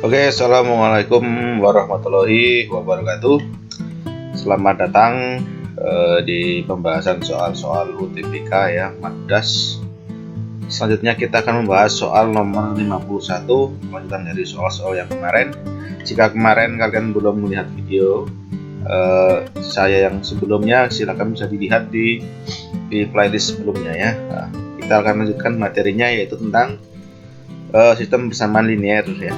Oke, assalamualaikum warahmatullahi wabarakatuh. Selamat datang di pembahasan soal-soal UTBK ya, Maddas. Selanjutnya kita akan membahas soal nomor 51, lanjutan dari soal-soal yang kemarin. Jika kemarin kalian belum melihat video saya yang sebelumnya, silakan bisa dilihat di playlist sebelumnya ya. Nah, kita akan lanjutkan materinya, yaitu tentang sistem persamaan linear ya.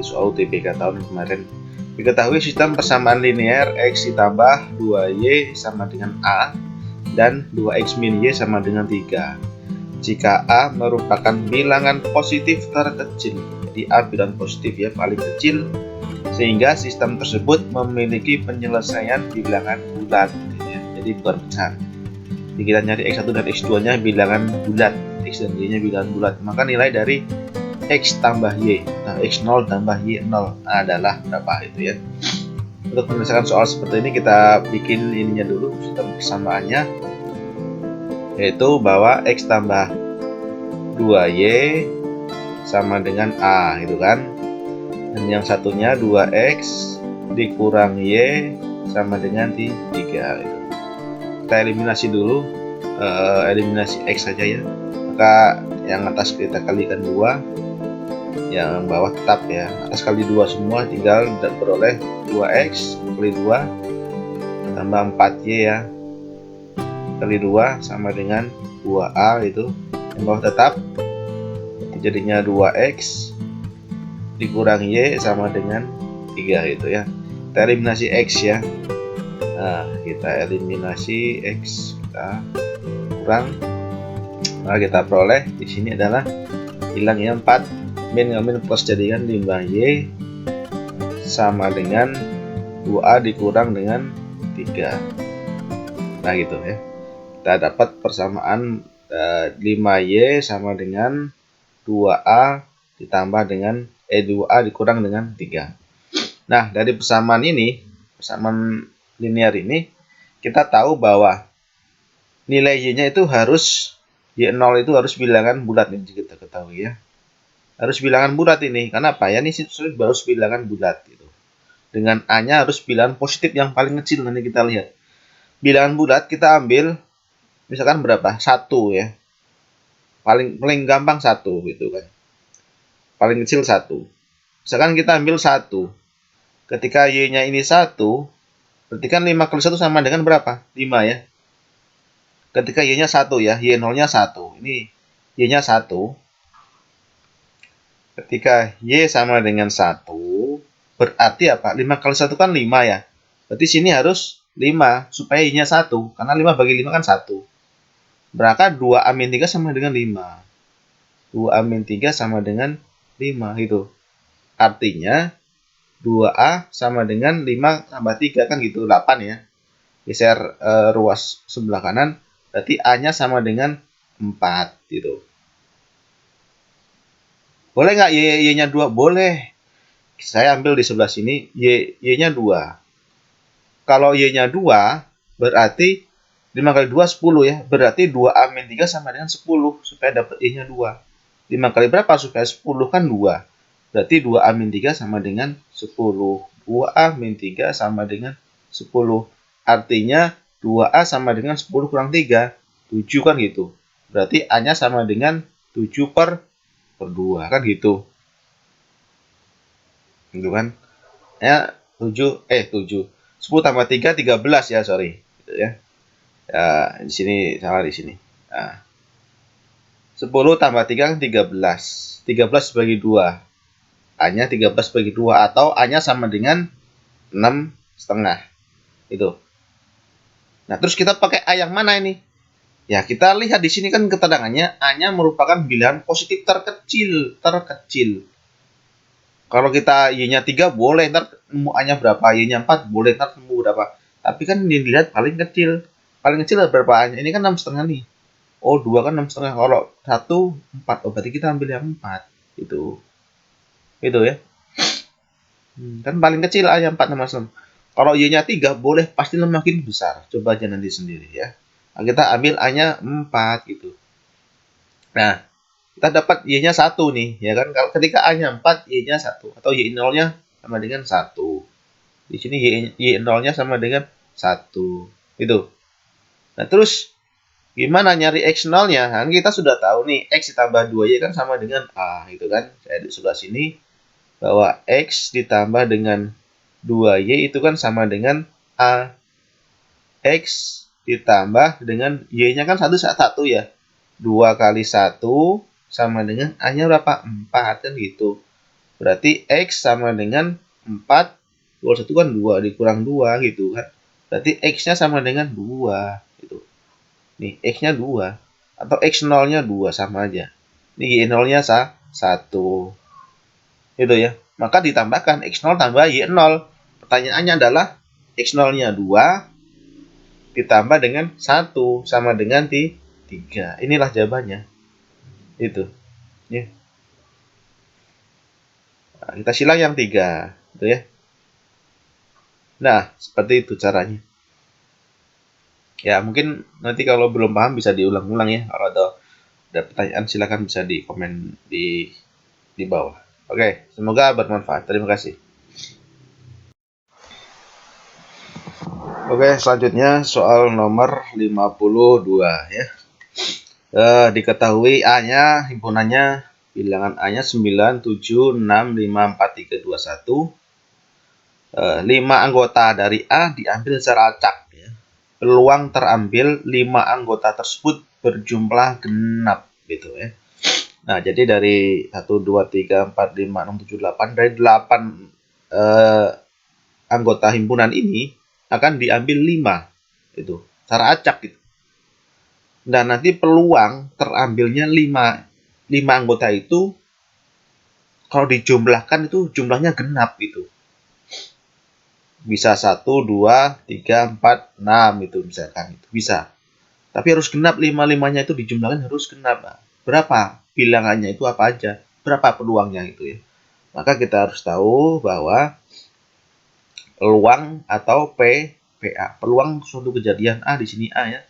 Soal UTBK tahun kemarin. Diketahui sistem persamaan linear X ditambah 2Y sama dengan A dan 2X min Y sama dengan 3 jika A merupakan bilangan positif terkecil. Jadi A bilangan positif ya, paling kecil, sehingga sistem tersebut memiliki penyelesaian bilangan bulat ya. Jadi bukan pecahan. Jadi kita nyari X1 dan X2 nya bilangan bulat, X dan Y nya bilangan bulat, maka nilai dari X tambah Y, nah X0 tambah Y0 adalah berapa itu ya. Untuk menyelesaikan soal seperti ini, kita bikin ininya dulu, sistem persamaannya, yaitu bahwa X tambah 2Y sama dengan A gitu kan, dan yang satunya 2X dikurang Y sama dengan 3 gitu. Kita eliminasi dulu, eliminasi X saja ya, maka yang atas kita kalikan 2, yang bawah tetap ya, atas kali 2 semua, tinggal beroleh 2X kali 2 tambah 4Y ya, kali 2 sama dengan 2A itu, yang bawah tetap, jadinya 2X dikurang Y sama dengan 3 itu ya. Kita eliminasi X ya. Nah, kita eliminasi X, kita kurang, nah kita peroleh di sini adalah hilang ya 4 min plus, jadikan 5Y sama dengan 2A dikurang dengan 3. Nah gitu ya, kita dapat persamaan 5Y sama dengan 2A ditambah dengan 2A dikurang dengan 3. Nah, dari persamaan ini, persamaan linear ini, kita tahu bahwa nilai Y-nya itu harus, Y0 itu harus bilangan bulat, ini kita ketahui ya. Harus bilangan bulat ini. Kenapa? Ya, ini harus bilangan bulat gitu. Dengan A-nya harus bilangan positif yang paling kecil. Nanti kita lihat. Bilangan bulat kita ambil misalkan berapa? 1 ya. Paling gampang 1 gitu kan. Paling kecil 1. Misalkan kita ambil 1. Ketika Y-nya ini 1, berarti kan 5 kali 1 sama dengan berapa? 5 ya. Ketika Y-nya 1 ya, Y0-nya 1. Ini Y-nya 1. Ketika Y sama dengan 1, berarti apa? 5 kali 1 kan 5 ya. Berarti sini harus 5 supaya Y-nya 1. Karena 5 bagi 5 kan 1. Berarti 2A-3 sama dengan 5. 2A-3 sama dengan 5 gitu. Artinya 2A sama dengan 5 tambah 3 kan gitu, 8 ya. Geser ruas sebelah kanan, berarti A-nya sama dengan 4 gitu. Boleh nggak Y-nya 2? Boleh. Saya ambil di sebelah sini, Y-nya 2. Kalau Y-nya 2, berarti 5 kali 2, 10 ya. Berarti 2A-3 sama dengan 10, supaya dapat Y-nya 2. 5 kali berapa supaya 10 kan 2. Berarti 2A-3 sama dengan 10. 2A-3 sama dengan 10. Artinya 2A sama dengan 10 kurang 3, 7 kan gitu. Berarti A-nya sama dengan 7 per 2 kan gitu. Gitu kan. Ya, 7 10 tambah 3 13 ya, sorry. Gitu ya. Ya, di sini salah di sini. Nah, 10 tambah 3 kan 13. 13 bagi 2. A-nya 13 bagi 2 atau A-nya sama dengan 6,5. Itu. Nah, terus kita pakai A yang mana ini? Ya, kita lihat di sini kan keterangannya A-nya merupakan bilangan positif terkecil. Kalau kita Y-nya 3 boleh, ntar nemu A-nya berapa, Y-nya 4 boleh, ntar nemu berapa. Tapi kan dilihat paling kecil. Paling kecil berapa A-nya? Ini kan 6,5 nih. Oh, 2 kan 6,5. Kalau 1, 4. Oh, berarti kita ambil yang 4. Itu ya. Kan paling kecil A-nya 4 sama 6. Kalau Y-nya 3 boleh, pasti makin besar. Coba aja nanti sendiri ya. Nah, kita ambil A-nya 4 gitu. Nah, kita dapat Y-nya 1 nih, ya kan? Kalau ketika A-nya 4, Y-nya 1 atau Y0-nya sama dengan 1. Di sini Y0-nya sama dengan 1. Itu. Nah, terus gimana nyari X0-nya? Nah, kita sudah tahu nih, X ditambah 2Y kan sama dengan A, gitu kan? Saya di sebelah sini bahwa X ditambah dengan 2Y itu kan sama dengan A. X ditambah dengan Y-nya kan 1 ya. 2 kali 1 sama dengan A-nya berapa? 4 kan gitu. Berarti X sama dengan 4, 1 kan 2, dikurang 2 gitu kan. Berarti X-nya sama dengan 2 gitu. Nih, X-nya 2 atau X0-nya 2 sama aja. Ini Y0-nya 1. Gitu ya. Maka ditambahkan X0 tambah Y0. Pertanyaannya adalah X0-nya 2 ditambah dengan 1 sama dengan 3. Inilah jawabannya. Itu. Ya. Nah, kita silang yang 3. Gitu ya. Nah, seperti itu caranya. Ya, mungkin nanti kalau belum paham bisa diulang-ulang ya. Kalau ada pertanyaan silakan bisa di komen di bawah. Oke, semoga bermanfaat. Terima kasih. Oke, selanjutnya soal nomor 52 ya. Diketahui A-nya, himpunannya, bilangan A-nya 9, 7, 6, 5, 4, 3, 2, 1. 5 anggota dari A diambil secara acak. Ya. Peluang terambil 5 anggota tersebut berjumlah genap. Gitu ya. Nah, jadi dari 1, 2, 3, 4, 5, 6, 7, 8. Dari 8 anggota himpunan ini akan diambil 5. Itu, secara acak gitu. Dan nanti peluang terambilnya 5 anggota itu kalau dijumlahkan itu jumlahnya genap gitu. Bisa 1, 2, 3, 4, 6 itu misalkan itu bisa. Tapi harus genap 5-5-nya itu dijumlahkan harus genap. Nah, berapa bilangannya itu apa aja? Berapa peluangnya itu ya? Maka kita harus tahu bahwa peluang atau PA. Peluang suatu kejadian A di sini A ya.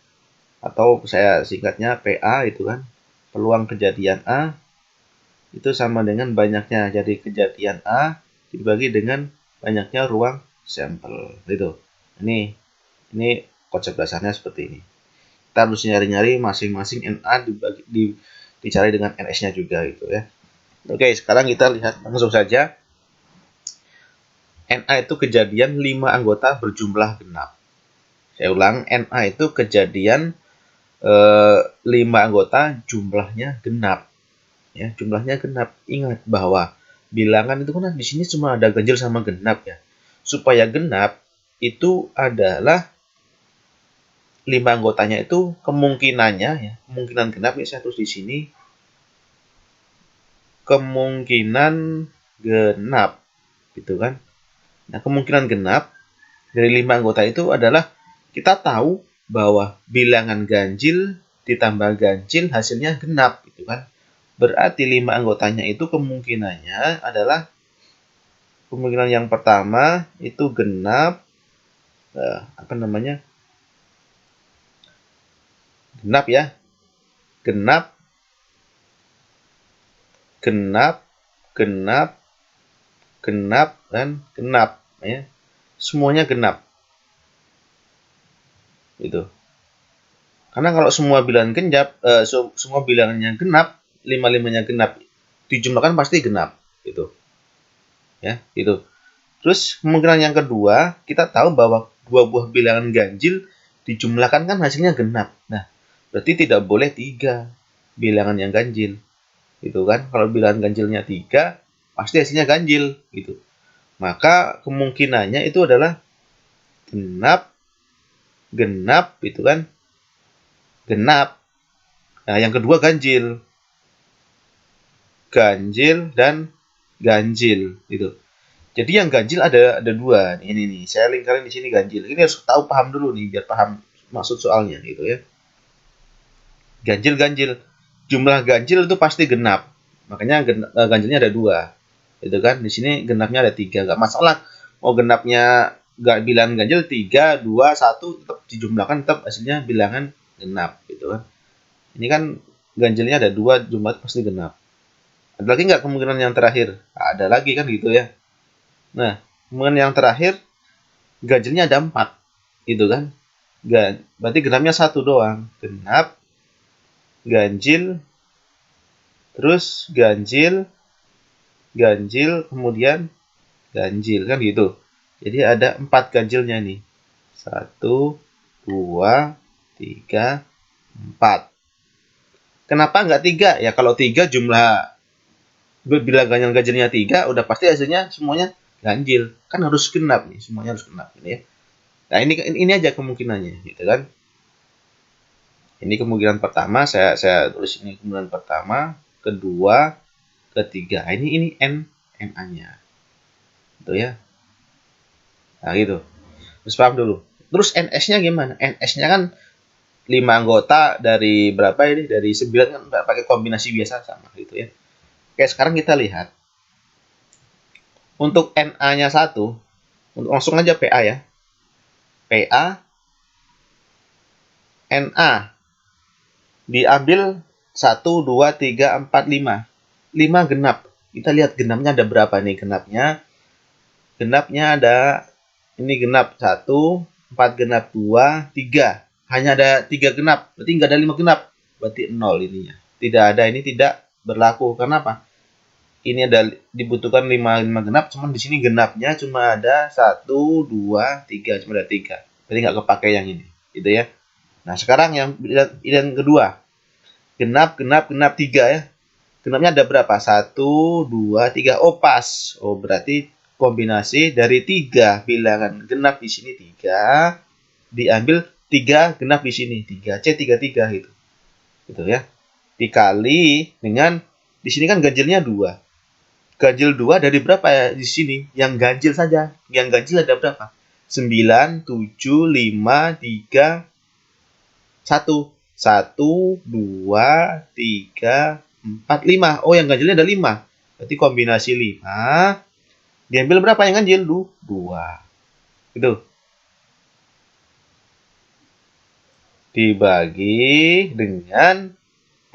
Atau saya singkatnya PA itu kan. Peluang kejadian A itu sama dengan banyaknya. Jadi kejadian A dibagi dengan banyaknya ruang sampel itu. Ini konsep dasarnya seperti ini. Kita harus nyari-nyari masing-masing NA dicari dengan NS-nya juga gitu ya. Oke, sekarang kita lihat langsung saja. NA itu kejadian 5 anggota berjumlah genap. Saya ulang, NA itu kejadian 5 anggota jumlahnya genap. Ya, jumlahnya genap. Ingat bahwa bilangan itu kan di sini cuma ada ganjil sama genap ya. Supaya genap itu adalah 5 anggotanya itu kemungkinannya ya, kemungkinan genap ya saya tulis di sini. Kemungkinan genap gitu kan. Nah, kemungkinan genap dari 5 anggota itu adalah kita tahu bahwa bilangan ganjil ditambah ganjil hasilnya genap gitu kan. Berarti 5 anggotanya itu kemungkinannya adalah kemungkinan yang pertama itu genap genap ya. Genap dan genap ya. Semuanya genap. Gitu. Karena kalau semua bilangan semua bilangannya genap, 5-5-nya genap, dijumlahkan pasti genap gitu. Ya, gitu. Terus kemungkinan yang kedua, kita tahu bahwa dua buah bilangan ganjil dijumlahkan kan hasilnya genap. Nah, berarti tidak boleh 3 bilangan yang ganjil. Gitu kan? Kalau bilangan ganjilnya 3, pasti hasilnya ganjil gitu. Maka kemungkinannya itu adalah genap gitu kan? Genap. Nah, yang kedua ganjil. Ganjil dan ganjil gitu. Jadi yang ganjil ada 2. Ini nih, saya lingkarin di sini ganjil. Ini harus tahu paham dulu nih biar paham maksud soalnya gitu ya. Ganjil. Jumlah ganjil itu pasti genap. Makanya ganjilnya ada 2. Itu kan di sini genapnya ada 3. Enggak masalah. Mau genapnya bilangan ganjil 3, 2, 1 tetap dijumlahkan tetap hasilnya bilangan genap gitu kan. Ini kan ganjilnya ada 2, jumlah pasti genap. Ada lagi nggak kemungkinan yang terakhir? Ada lagi kan gitu ya. Nah, kemungkinan yang terakhir ganjilnya ada 4, gitu kan. Berarti genapnya 1 doang. Genap, ganjil, terus ganjil, ganjil, kemudian ganjil kan gitu. Jadi ada 4 ganjilnya nih. 1, 2, 3, 4. Kenapa nggak 3? Ya kalau 3 jumlah bila ganjil-ganjilnya 3, udah pasti hasilnya semuanya ganjil. Kan harus genap nih, semuanya harus genap ini ya. Nah, ini aja kemungkinannya gitu kan. Ini kemungkinan pertama, saya tulis ini kemungkinan pertama, kedua, ketiga. Ini NA-nya. Gitu ya. Nah, gitu. Terus paham dulu. Terus NS-nya gimana? NS-nya kan 5 anggota dari berapa ini? Dari 9 kan nggak pakai kombinasi biasa sama gitu ya. Oke, sekarang kita lihat. Untuk NA-nya 1, untuk langsung aja PA ya. PA NA diambil 1, 2, 3, 4, 5. 5 genap. Kita lihat genapnya ada berapa nih genapnya. Genapnya ada, ini genap 1, 4 genap 2, 3. Hanya ada 3 genap, berarti nggak ada 5 genap. Berarti 0 ininya. Tidak ada, ini tidak berlaku. Kenapa? Ini ada dibutuhkan 5 genap, cuman di sini genapnya cuma ada 1, 2, 3, cuma ada 3. Berarti nggak kepake yang ini, gitu ya. Nah, sekarang yang kedua. Genap 3 ya. Genapnya ada berapa? 1, 2, 3. Oh, pas. Oh, berarti kombinasi dari 3 bilangan genap di sini 3 diambil 3 genap di sini 3C 33 gitu. Gitu ya. Dikali dengan di sini kan ganjilnya 2. Ganjil 2 dari berapa ya di sini? Yang ganjil saja. Yang ganjil ada berapa? 9, 7, 5, 3, 1. 1, 2, 3, 4, 5. Oh, yang ganjilnya ada 5. Berarti kombinasi 5. Diambil berapa yang ganjil? 2. Gitu. Dibagi dengan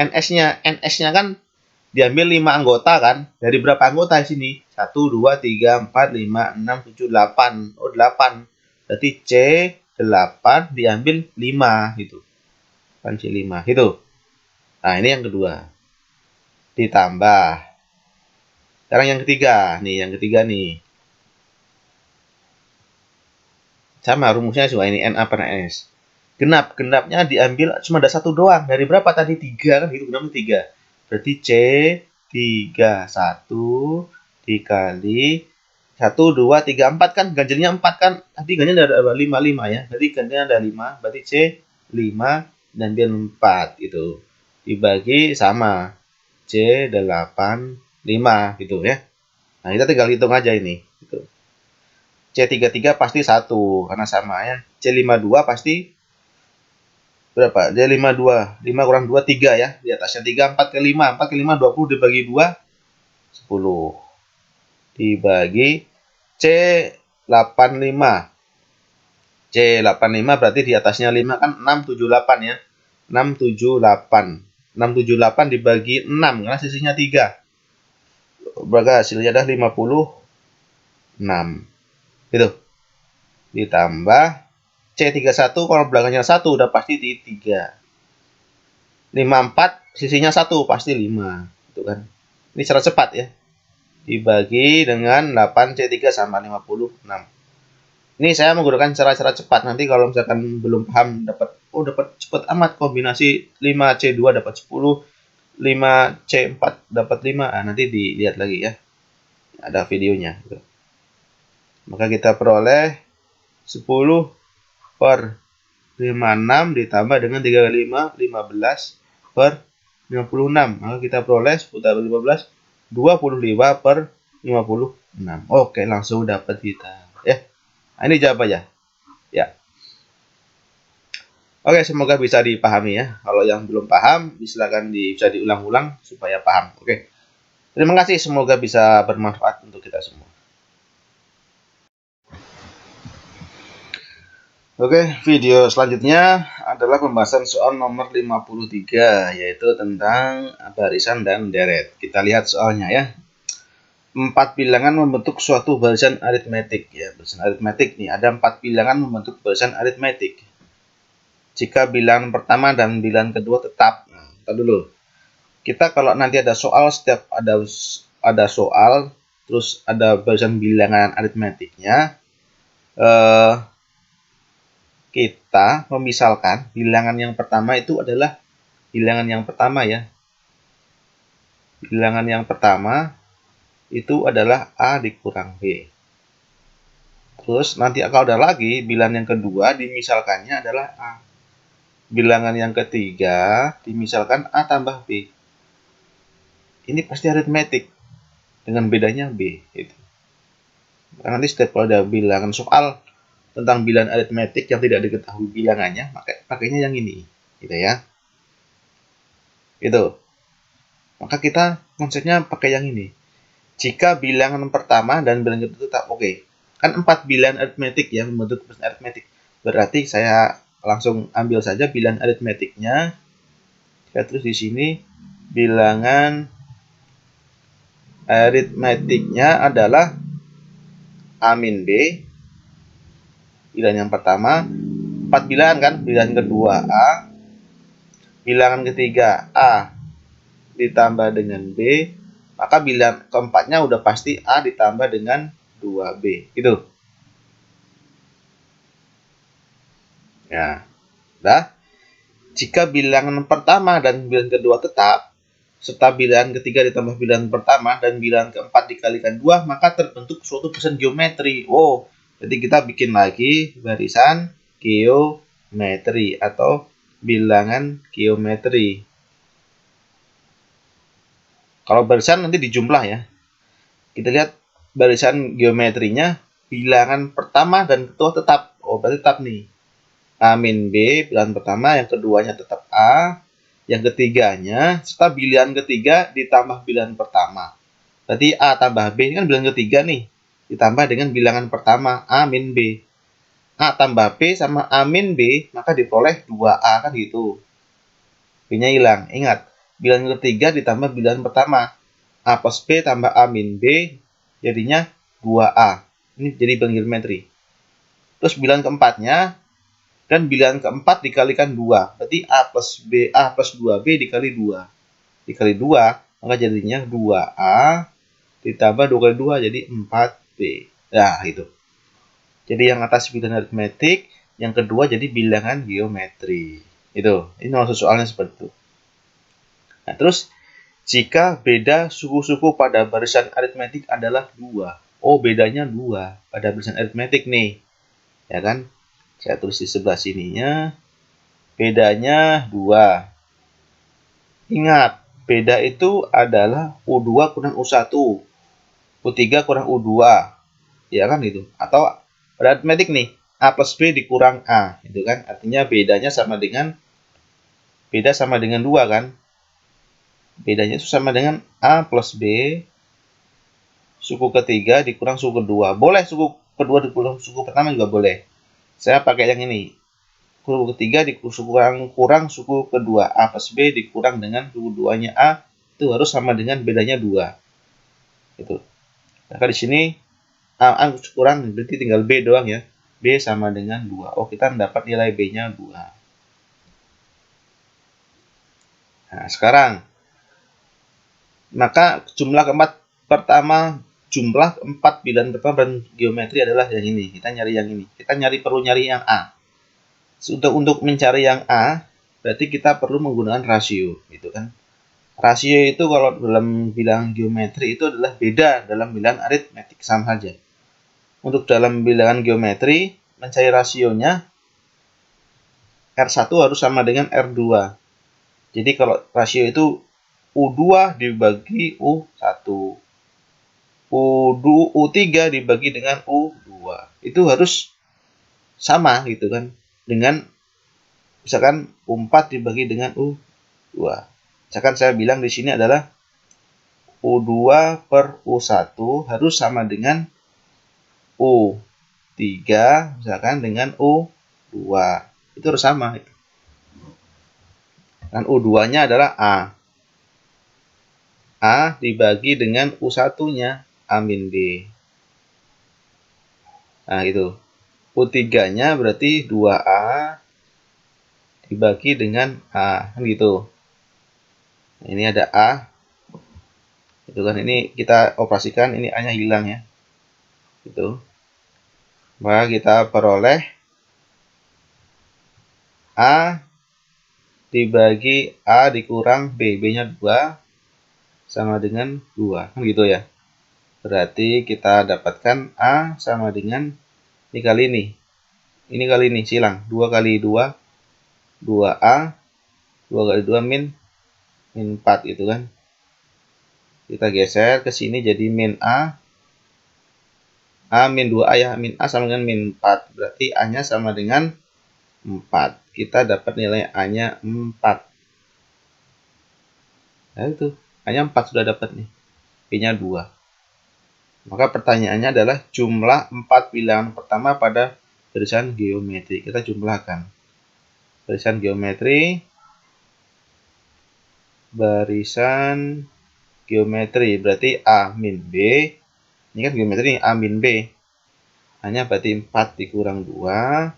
NS-nya. NS-nya kan diambil 5 anggota kan. Dari berapa anggota di sini? 1, 2, 3, 4, 5, 6, 7, 8. Oh, 8. Berarti C8 diambil 5 gitu. Kan C5 gitu. Nah, ini yang kedua. Ditambah. Sekarang yang ketiga. Nih, yang ketiga nih. Sama rumusnya juga ini NA per NS. Genapnya diambil cuma ada 1 doang. Dari berapa tadi? 3 kan gitu. Genapnya 3. Berarti C3 1 dikali 1, 2, 3, 4 kan ganjilnya 4 kan. Tadi ganjilnya ada 5 ya. Berarti ganjilnya ada 5. Berarti C5 dan dia 4 gitu. Dibagi sama C8 5 gitu ya. Nah, kita tinggal hitung aja ini gitu. C33 pasti 1 karena sama ya. C52 pasti berapa? C52. 5 kurang 2 3 ya. Di atasnya 3 4 ke 5. 4 ke 5 20 dibagi 2 10. Dibagi C85. C85 berarti di atasnya 5 kan 678 ya. 678. 678 dibagi 6 karena sisinya 3. Berapa hasilnya ada 56. Gitu. Ditambah C31 kalau belakangnya 1 udah pasti di 3. 54 sisinya 1 pasti 5. Gitu kan. Ini secara cepat ya. Dibagi dengan 8C3 sama 56. Ini saya menggunakan cara-cara cepat. Nanti kalau misalkan belum paham dapat cepat amat kombinasi 5C2 dapat 10, 5C4 dapat 5. Nah, nanti dilihat lagi ya. Ada videonya gitu. Maka kita peroleh 10 per 56 ditambah dengan 3 kali 5, 15 per 56. Maka kita peroleh seputar 15, 25 per 56. Oke, langsung dapat kita. Ya, nah, ini jawabannya. Ya. Oke, semoga bisa dipahami ya. Kalau yang belum paham, silakan bisa diulang-ulang supaya paham. Oke. Terima kasih, semoga bisa bermanfaat untuk kita semua. Oke, video selanjutnya adalah pembahasan soal nomor 53, yaitu tentang barisan dan deret. Kita lihat soalnya ya. 4 bilangan membentuk suatu barisan aritmetik. Ya, barisan aritmetik nih, ada 4 bilangan membentuk barisan aritmetik. Jika bilangan pertama dan bilangan kedua tetap. Nah, kita dulu. Kita kalau nanti ada soal, setiap ada soal, terus ada barisan bilangan aritmetiknya, kita memisalkan bilangan yang pertama itu adalah bilangan yang pertama ya. Bilangan yang pertama itu adalah A dikurang B. Terus nanti kalau ada lagi bilangan yang kedua dimisalkannya adalah A. Bilangan yang ketiga dimisalkan A tambah B. Ini pasti aritmetik dengan bedanya B. Gitu. Nanti setiap kalau ada bilangan soal tentang bilangan aritmetik yang tidak diketahui bilangannya, pakainya yang ini, gitu ya. Itu. Maka kita konsepnya pakai yang ini. Jika bilangan pertama dan bilangan kedua tetap oke. Kan 4 bilangan aritmetik ya membentuk barisan aritmetik. Berarti saya langsung ambil saja bilangan aritmetiknya. Saya tulis di sini bilangan aritmetiknya adalah A min B. Bilangan yang pertama 4 bilangan kan, bilangan kedua A, bilangan ketiga A ditambah dengan B, maka bilangan keempatnya udah pasti A ditambah dengan 2B. Gitu. Ya. Nah, jika bilangan pertama dan bilangan kedua tetap, serta bilangan ketiga ditambah bilangan pertama dan bilangan keempat dikalikan 2, maka terbentuk suatu barisan geometri. Oh, jadi kita bikin lagi barisan geometri atau bilangan geometri. Kalau barisan nanti dijumlah ya. Kita lihat barisan geometrinya bilangan pertama dan kedua tetap. Oh, berarti tetap nih. A min B bilangan pertama, yang keduanya tetap A, yang ketiganya serta bilangan ketiga ditambah bilangan pertama. Berarti A tambah B ini kan bilangan ketiga nih, ditambah dengan bilangan pertama A min B. A tambah B sama A min B, maka diperoleh 2A kan gitu. B-nya hilang. Ingat, bilangan ketiga ditambah bilangan pertama. A plus B tambah A min B, jadinya 2A. Ini jadi bilangan geometri. Terus bilangan keempatnya, dan bilangan keempat dikalikan 2. Berarti A plus 2B dikali 2. Dikali 2, maka jadinya 2A ditambah 2 kali 2 jadi 4B. Nah, itu. Jadi yang atas bilangan aritmetik, yang kedua jadi bilangan geometri. Itu. Ini maksud soalnya seperti itu. Nah, terus jika beda suku-suku pada barisan aritmetik adalah 2. Oh, bedanya 2 pada barisan aritmetik nih. Ya kan? Saya tulis di sebelah sininya. Bedanya 2. Ingat, beda itu adalah U2 kurang U1. U3 kurang U2. Ya kan itu. Atau pada aritmetik nih, A plus B dikurang A. Itu kan. Artinya bedanya sama dengan beda sama dengan 2 kan. Bedanya itu sama dengan A plus B suku ketiga dikurang suku kedua. Boleh suku kedua dikurang suku pertama juga boleh. Saya pakai yang ini. Suku ketiga kurang suku kedua. A plus B dikurang dengan suku duanya A, itu harus sama dengan bedanya 2. Itu. Maka di sini A kurang berarti tinggal B doang ya. B sama dengan 2. Oh, kita mendapat nilai B-nya 2. Nah, sekarang maka jumlah keempat pertama, jumlah 4 bilangan pertama dan geometri adalah yang ini. Kita nyari yang ini. Kita perlu nyari yang A. Untuk mencari yang A, berarti kita perlu menggunakan rasio, gitu kan. Rasio itu kalau dalam bilangan geometri itu adalah beda dalam bilangan aritmetik, sama saja. Untuk dalam bilangan geometri, mencari rasionya R1 harus sama dengan R2. Jadi kalau rasio itu U2 dibagi U1. U3 dibagi dengan U2. Itu harus sama gitu kan. Dengan misalkan U4 dibagi dengan U2. Misalkan saya bilang di sini adalah U2 per U1 harus sama dengan U3 misalkan dengan U4. 2. Itu harus sama. Dan U2-nya adalah A. A dibagi dengan U1-nya, A min B. Nah, gitu. U3-nya berarti 2A dibagi dengan A. Kan gitu. Ini ada A. Itu kan, ini kita operasikan, ini A-nya hilang ya. Gitu. Maka kita peroleh A dibagi A dikurang B. B-nya 2 sama dengan 2. Kan gitu ya. Berarti kita dapatkan A sama dengan ini kali ini. Ini kali ini silang. 2 kali 2, 2A. 2 kali 2 min 4 gitu kan. Kita geser ke sini jadi min A. A min 2A ya. Min A sama dengan min 4. Berarti A-nya sama dengan 4. Kita dapat nilai A-nya 4. Nah itu. A-nya 4 sudah dapat nih. B-nya 2. Maka pertanyaannya adalah jumlah 4 bilangan pertama pada barisan geometri. Kita jumlahkan. Barisan geometri. Barisan geometri. Berarti A min B. Ini kan geometri A min B. Hanya berarti 4 dikurang 2.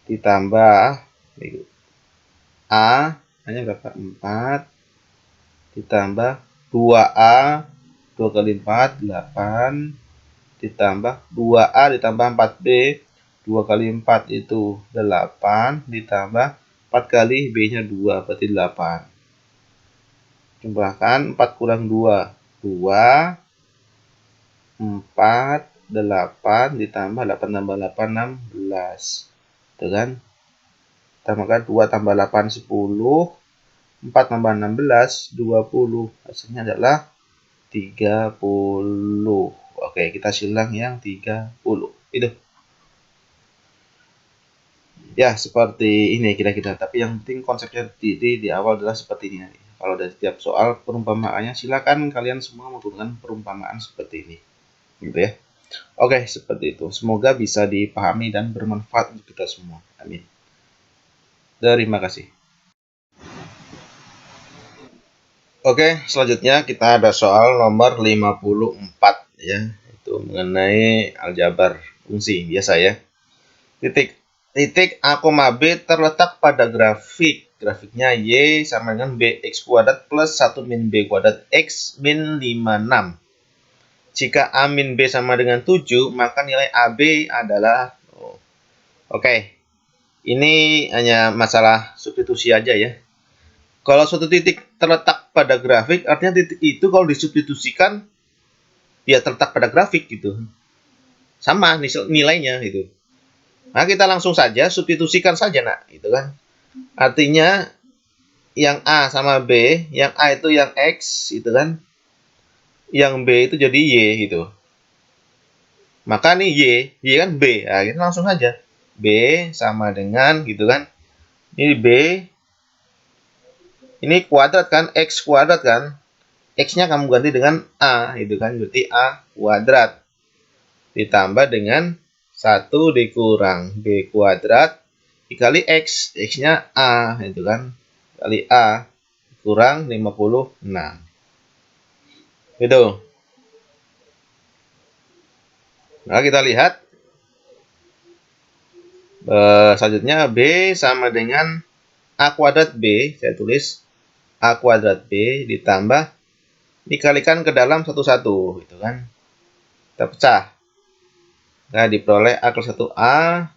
Ditambah A. Hanya berapa? 4. Ditambah 2A. 2 kali 4, 8. Ditambah 2A ditambah 4B. 2 kali 4 itu 8. Ditambah 4 kali B-nya 2. Berarti 8. Jumlahkan 4 kurang 2. 2. 4. 8. Ditambah 8 tambah 8, 16. Itu kan? Tambahkan 2 tambah 8, 10. 4 tambah 16, 20. Hasilnya adalah 30. Oke, kita silang yang 30. Itu. Ya, seperti ini kira-kira. Tapi yang penting konsepnya di awal adalah seperti ini. Kalau dari setiap soal perumpamaannya, silakan kalian semua menggunakan perumpamaan seperti ini. Gitu ya. Oke, seperti itu. Semoga bisa dipahami dan bermanfaat untuk kita semua. Amin. Terima kasih. Oke, selanjutnya kita ada soal nomor 54 ya. Itu mengenai aljabar fungsi biasa ya. Titik A, B terletak pada grafik. Grafiknya Y sama dengan BX kuadrat plus 1 min B kuadrat X min 56. Jika A min B sama dengan 7, maka nilai AB adalah... Oke, ini hanya masalah substitusi aja ya. Kalau suatu titik terletak pada grafik, artinya titik itu kalau disubstitusikan, ya terletak pada grafik gitu. Sama nilainya gitu. Nah, kita langsung saja substitusikan saja, nak, gitu kan. Artinya yang A sama B, yang A itu yang X, gitu kan. Yang B itu jadi Y, gitu. Maka nih Y kan B. Nah, kita langsung saja. B sama dengan, gitu kan. Ini B. Ini kuadrat kan, X kuadrat kan. X-nya kamu ganti dengan A, gitu kan. Berarti A kuadrat. Ditambah dengan 1 dikurang B kuadrat dikali X. X-nya A, itu kan. Kali A kurang 56. Gitu. Nah, kita lihat. Selanjutnya B sama dengan A kuadrat B. Saya tulis A kuadrat B ditambah dikalikan ke dalam 1, gitu kan. Kita pecah. Nah, diperoleh A plus 1A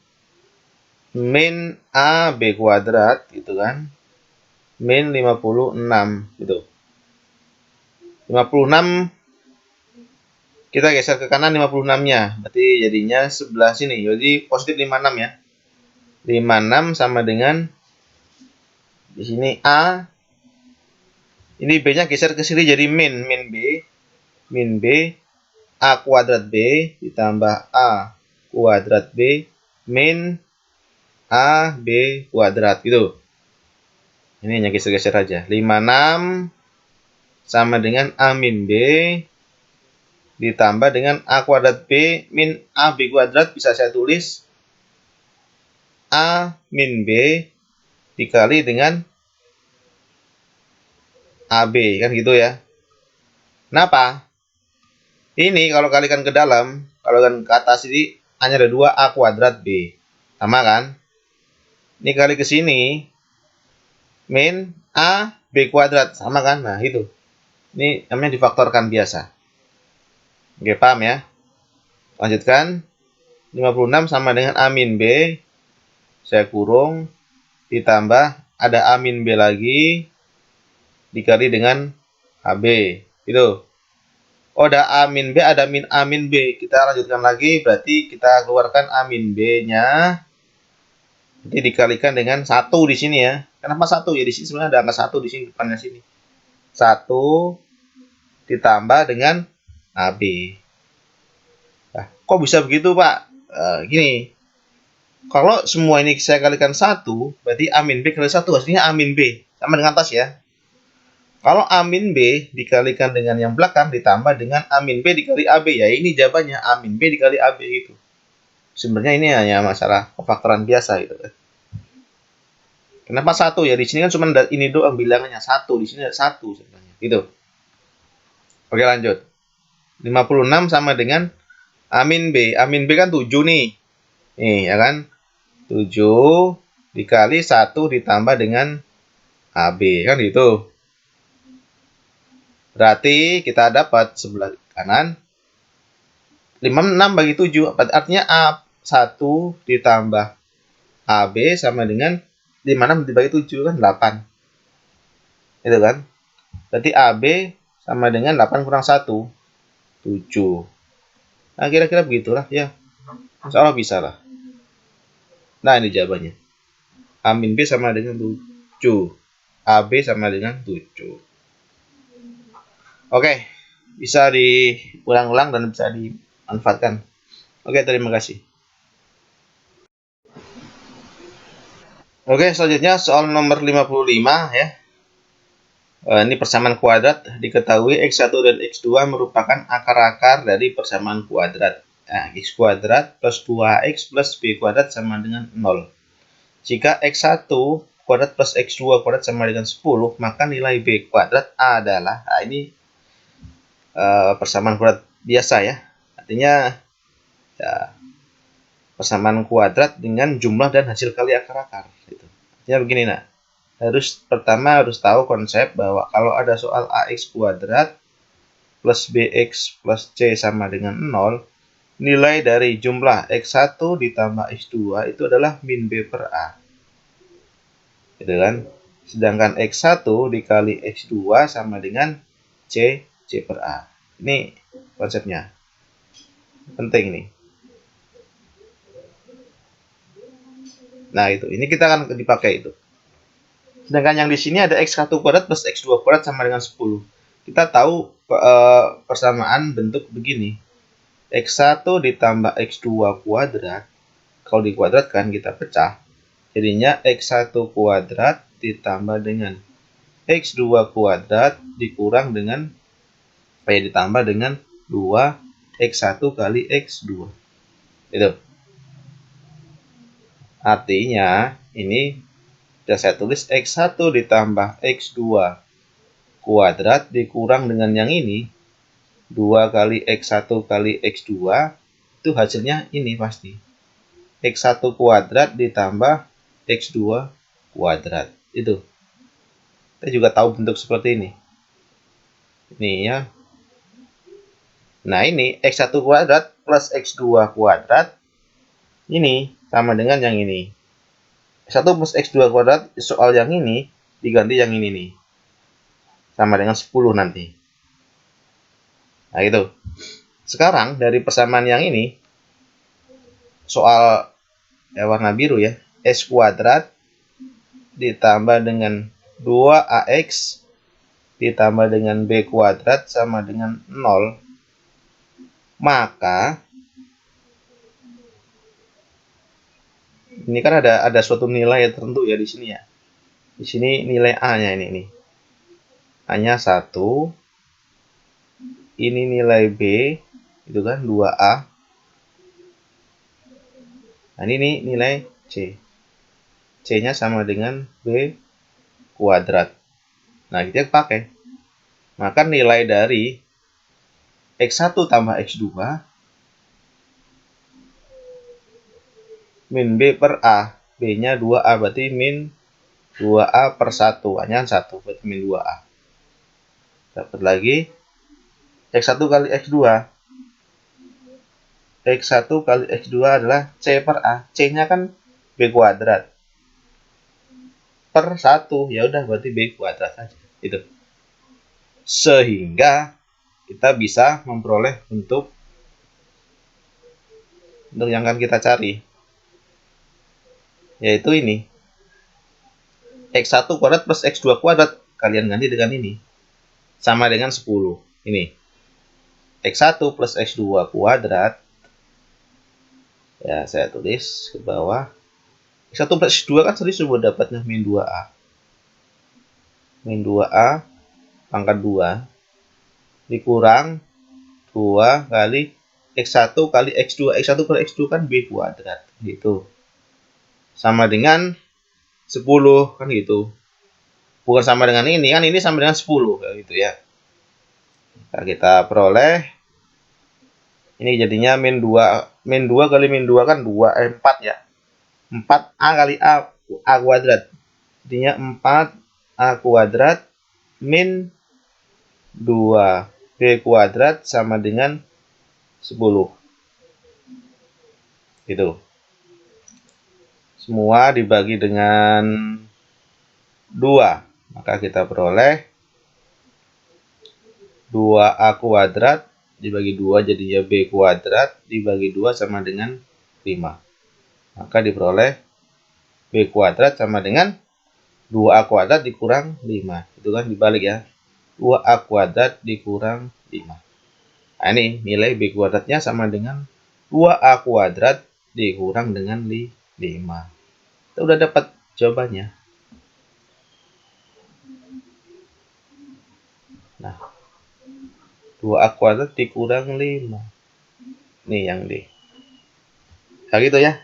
min A B kuadrat, gitu kan. Min 56, gitu. 56 kita geser ke kanan 56-nya. Berarti jadinya sebelah sini. Jadi positif 56 ya. 56 sama dengan di sini A. Ini B-nya geser ke sini jadi min B. Min B A kuadrat B ditambah A kuadrat B min A B kuadrat, gitu. Ini hanya geser-geser aja. 56 sama dengan A min B ditambah dengan A kuadrat B min A B kuadrat, bisa saya tulis A min B dikali dengan AB, kan gitu ya. Kenapa? Ini kalau kalikan ke dalam, kalau kan ke atas ini hanya ada 2A kuadrat B. Sama kan? Ini kali ke sini, min A B kuadrat. Sama kan? Nah, itu. Ini namanya difaktorkan biasa. Oke, paham ya? Lanjutkan. 56 sama dengan A min B. Saya kurung. Ditambah ada A min B lagi. Dikali dengan AB. Itu. Oh, ada A min B, ada min A min B. Kita lanjutkan lagi. Berarti kita keluarkan A min B-nya. Jadi dikalikan dengan 1 di sini ya. Kenapa 1? Ya di sini sebenarnya ada angka 1 di sini depannya sini. 1 ditambah dengan AB. Nah, kok bisa begitu, Pak? Gini. Kalau semua ini saya kalikan 1, berarti A min B kali 1 hasilnya A min B. Sama dengan atas ya. Kalau A min B dikalikan dengan yang belakang ditambah dengan A min B dikali AB. Ya ini jawabannya A min B dikali AB gitu. Sebenarnya ini hanya masalah pemfaktoran biasa gitu. Kenapa 1 ya? Di sini kan cuma ini doang bilangannya 1. Di sini ada 1 sebenarnya. Gitu. Oke, lanjut. 56 sama dengan A min B. A min B kan 7 nih. Nih, ya kan? 7 dikali 1 ditambah dengan AB. Kan gitu. Berarti kita dapat sebelah kanan 56 bagi 7. Artinya A1 ditambah AB sama dengan 56 dibagi 7 kan 8. Itu kan? Berarti AB sama dengan 8 kurang 1. 7. Nah, kira-kira begitulah ya. Insya Allah bisa lah. Nah, ini jawabannya. A min B sama dengan 7. AB sama dengan 7. Oke. Bisa diulang-ulang dan bisa dimanfaatkan. Oke, terima kasih. Oke, selanjutnya soal nomor 55 ya. Ini persamaan kuadrat. Diketahui X1 dan X2 merupakan akar-akar dari persamaan kuadrat. Nah, X kuadrat plus 2X plus B kuadrat sama dengan 0. Jika X1 kuadrat plus X2 kuadrat sama dengan 10, maka nilai B kuadrat adalah, nah ini persamaan kuadrat biasa ya. Artinya ya, persamaan kuadrat dengan jumlah dan hasil kali akar-akar. Gitu. Artinya begini, nah. Pertama harus tahu konsep bahwa kalau ada soal AX kuadrat plus BX plus C sama dengan 0, nilai dari jumlah X1 ditambah X2 itu adalah min B per A. Gitu kan? Sedangkan X1 dikali X2 sama dengan C per A. Ini konsepnya. Penting nih. Nah, itu. Ini kita akan dipakai itu. Sedangkan yang di sini ada X1 kuadrat plus X2 kuadrat sama dengan 10. Kita tahu persamaan bentuk begini. X1 ditambah X2 kuadrat. Kalau dikuadratkan kita pecah. Jadinya X1 kuadrat ditambah dengan X2 kuadrat dikurang dengan ditambah dengan 2 X1 kali X2. Itu. Artinya ini sudah saya tulis X1 ditambah X2 kuadrat dikurang dengan yang ini 2 kali X1 kali X2 itu hasilnya ini pasti X1 kuadrat ditambah X2 kuadrat. Itu kita juga tahu bentuk seperti ini ya. Nah, ini X1 kuadrat plus X2 kuadrat ini sama dengan yang ini. X1 plus X2 kuadrat soal yang ini diganti yang ini nih. Sama dengan 10 nanti. Nah, itu. Sekarang dari persamaan yang ini soal warna biru ya. S kuadrat ditambah dengan 2AX ditambah dengan B kuadrat sama dengan 0. Maka ini kan ada suatu nilai tertentu ya di sini ya. Di sini nilai A-nya ini. A-nya 1. Ini nilai B, itu kan 2A. Nah, ini nilai C. C-nya sama dengan B kuadrat. Nah, kita pakai. Maka nilai dari X1 tambah X2 min B per A. B-nya 2A, berarti min 2A per 1. A-nya 1, berarti min 2A. Dapat lagi X1 kali X2. X1 kali X2 adalah C per A. C-nya kan B kuadrat. Per 1. Ya udah, berarti B kuadrat saja. Itu. Sehingga kita bisa memperoleh bentuk yang akan kita cari. Yaitu ini. X1 kuadrat plus X2 kuadrat. Kalian ganti dengan ini. Sama dengan 10. Ini. X1 plus X2 kuadrat. Ya, saya tulis ke bawah. X1 plus X2 kan tadi sudah dapatnya min 2A. Min 2A pangkat 2 dikurang 2 kali X1 kali X2. X1 kali X2 kan B kuadrat. Gitu. Sama dengan 10 kan gitu. Bukan sama dengan ini, kan ini sama dengan 10 kayak gitu ya. Nah, kita peroleh ini jadinya min 2 kali min 2 kan 4 ya. 4A kali A kuadrat. Jadinya 4A kuadrat min 2B kuadrat sama dengan 10. Gitu. Semua dibagi dengan 2. Maka kita peroleh 2A kuadrat dibagi 2 jadinya B kuadrat dibagi 2 sama dengan 5. Maka diperoleh B kuadrat sama dengan 2A kuadrat dikurang 5. Itu kan dibalik ya. 2A kuadrat dikurang 5. Nah, ini nilai B kuadratnya sama dengan 2A kuadrat dikurang dengan 5. Kita udah dapat jawabannya. Nah, 2A kuadrat dikurang 5. Nih yang D. Nah, gitu ya.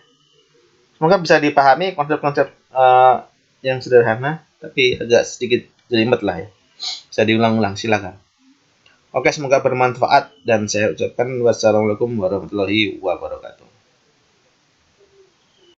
Semoga bisa dipahami konsep-konsep yang sederhana, tapi agak sedikit jelimet lah ya. Bisa diulang-ulang, silakan. Oke, semoga bermanfaat dan saya ucapkan wassalamualaikum warahmatullahi wabarakatuh.